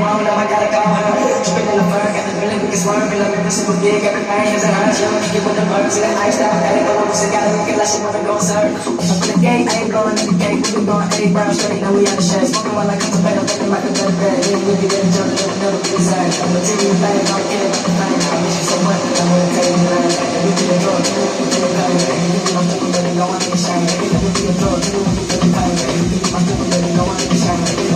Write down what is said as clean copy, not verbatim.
wrong, now I gotta call her. Dripping in the fur, got the feeling we can swerve. And I'm in the super big, everything is in her. She don't get with the birds, and I style. Hey, but I'm sick, gotta look like she wanna go serve. Up in the gate, I ain't blowing in the gate. We been going 80 brown straight, now we out of shade. Smoking one like a tomato, thinking like a dead bed. Yeah, we be there, jumping, never be sad. I'm a team, bang, don't care about the thing. I miss you so much, that I'm gonna take you back. And we be a drug, you know, we be a pain. You be my fool, but you know I'm in shame. You be a drug, you know, we be a pain. You be my fool, but you know I'm in shame.